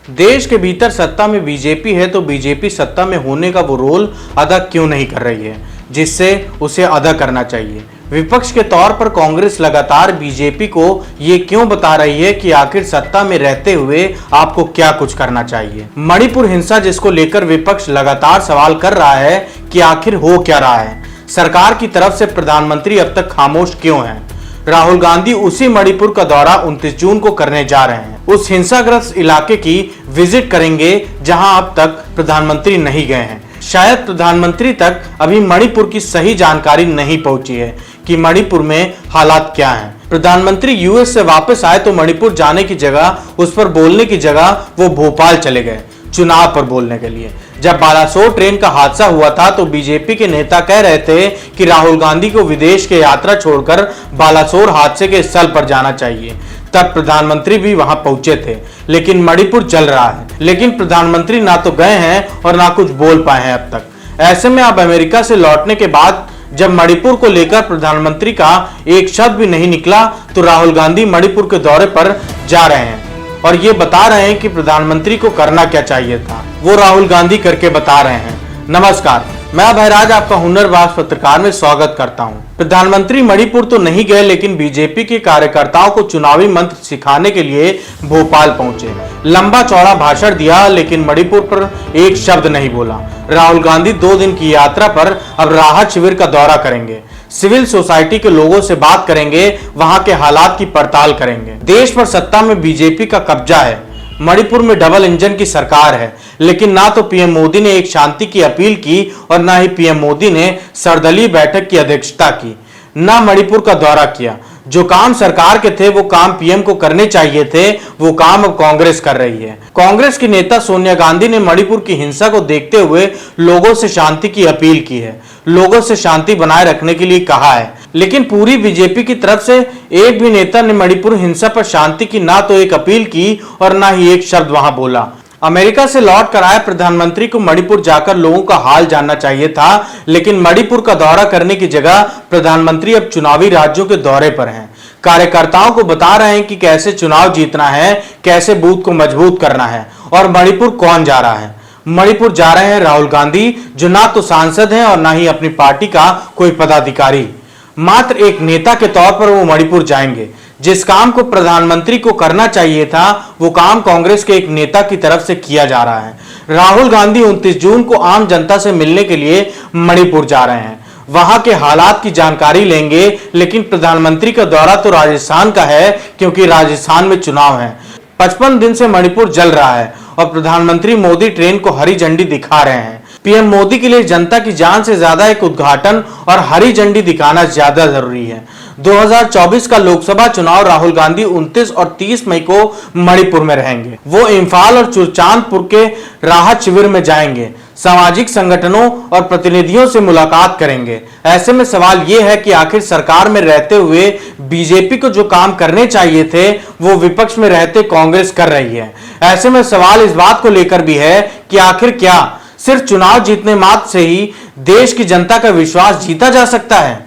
देश के भीतर सत्ता में बीजेपी है तो बीजेपी सत्ता में होने का वो रोल अदा क्यों नहीं कर रही है जिससे उसे अदा करना चाहिए। विपक्ष के तौर पर कांग्रेस लगातार बीजेपी को ये क्यों बता रही है कि आखिर सत्ता में रहते हुए आपको क्या कुछ करना चाहिए। मणिपुर हिंसा जिसको लेकर विपक्ष लगातार सवाल कर रहा है कि आखिर हो क्या रहा है, सरकार की तरफ से प्रधानमंत्री अब तक खामोश क्यों है। राहुल गांधी उसी मणिपुर का दौरा 29 जून को करने जा रहे हैं। उस हिंसाग्रस्त इलाके की विजिट करेंगे जहां अब तक प्रधानमंत्री नहीं गए हैं। शायद प्रधानमंत्री तक अभी मणिपुर की सही जानकारी नहीं पहुंची है कि मणिपुर में हालात क्या हैं। प्रधानमंत्री यूएस से वापस आए तो मणिपुर जाने की जगह, उस पर बोलने की जगह वो भोपाल चले गए चुनाव पर बोलने के लिए। जब बालासोर ट्रेन का हादसा हुआ था तो बीजेपी के नेता कह रहे थे कि राहुल गांधी को विदेश की यात्रा छोड़कर बालासोर हादसे के स्थल पर जाना चाहिए। तब प्रधानमंत्री भी वहां पहुंचे थे, लेकिन मणिपुर जल रहा है। लेकिन प्रधानमंत्री ना तो गए हैं और ना कुछ बोल पाए हैं अब तक। ऐसे में अब अमेरिका से लौटने के बाद जब मणिपुर को लेकर प्रधानमंत्री का एक शब्द भी नहीं निकला तो राहुल गांधी मणिपुर के दौरे पर जा रहे हैं और ये बता रहे हैं कि प्रधानमंत्री को करना क्या चाहिए था, वो राहुल गांधी करके बता रहे हैं। नमस्कार, मैं अभयराज आपका हुनरबाज पत्रकार में स्वागत करता हूं। प्रधानमंत्री मणिपुर तो नहीं गए, लेकिन बीजेपी के कार्यकर्ताओं को चुनावी मंत्र सिखाने के लिए भोपाल पहुंचे। लंबा चौड़ा भाषण दिया, लेकिन मणिपुर पर एक शब्द नहीं बोला। राहुल गांधी 2 दिन की यात्रा पर अब राहत शिविर का दौरा करेंगे, सिविल सोसाइटी के लोगों से बात करेंगे, वहां के हालात की पड़ताल करेंगे। देश पर सत्ता में बीजेपी का कब्जा है, मणिपुर में डबल इंजन की सरकार है, लेकिन ना तो पीएम मोदी ने एक शांति की अपील की और ना ही पीएम मोदी ने सर्वदलीय बैठक की अध्यक्षता की, ना मणिपुर का दौरा किया। जो काम सरकार के थे वो काम पीएम को करने चाहिए थे, वो काम अब कांग्रेस कर रही है। कांग्रेस की नेता सोनिया गांधी ने मणिपुर की हिंसा को देखते हुए लोगों से शांति की अपील की है, लोगों से शांति बनाए रखने के लिए कहा है। लेकिन पूरी बीजेपी की तरफ से एक भी नेता ने मणिपुर हिंसा पर शांति की ना तो एक अपील की और ना ही एक शब्द वहां बोला। अमेरिका से लौट कर आए प्रधानमंत्री को मणिपुर जाकर लोगों का हाल जानना चाहिए था, लेकिन मणिपुर का दौरा करने की जगह प्रधानमंत्री अब चुनावी राज्यों के दौरे पर हैं। कार्यकर्ताओं को बता रहे हैं कि कैसे चुनाव जीतना है, कैसे बूथ को मजबूत करना है। और मणिपुर कौन जा रहा है? मणिपुर जा रहे हैं राहुल गांधी, जो ना तो सांसद हैं और ना ही अपनी पार्टी का कोई पदाधिकारी। मात्र एक नेता के तौर पर वो मणिपुर जाएंगे। जिस काम को प्रधानमंत्री को करना चाहिए था वो काम कांग्रेस के एक नेता की तरफ से किया जा रहा है। राहुल गांधी 29 जून को आम जनता से मिलने के लिए मणिपुर जा रहे हैं, वहां के हालात की जानकारी लेंगे। लेकिन प्रधानमंत्री का दौरा तो राजस्थान का है, क्योंकि राजस्थान में चुनाव है। 55 दिन से मणिपुर जल रहा है और प्रधानमंत्री मोदी ट्रेन को हरी झंडी दिखा रहे हैं। पीएम मोदी के लिए जनता की जान से ज्यादा एक उद्घाटन और हरी झंडी दिखाना ज्यादा जरूरी है। 2024 का लोकसभा चुनाव राहुल गांधी 29 और 30 मई को मणिपुर में रहेंगे। वो इम्फाल और चुरचांदपुर के राहत शिविर में जाएंगे, सामाजिक संगठनों और प्रतिनिधियों से मुलाकात करेंगे। ऐसे में सवाल यह है कि आखिर सरकार में रहते हुए बीजेपी को जो काम करने चाहिए थे वो विपक्ष में रहते कांग्रेस कर रही है। ऐसे में सवाल इस बात को लेकर भी है कि आखिर क्या सिर्फ चुनाव जीतने मात्र से ही देश की जनता का विश्वास जीता जा सकता है?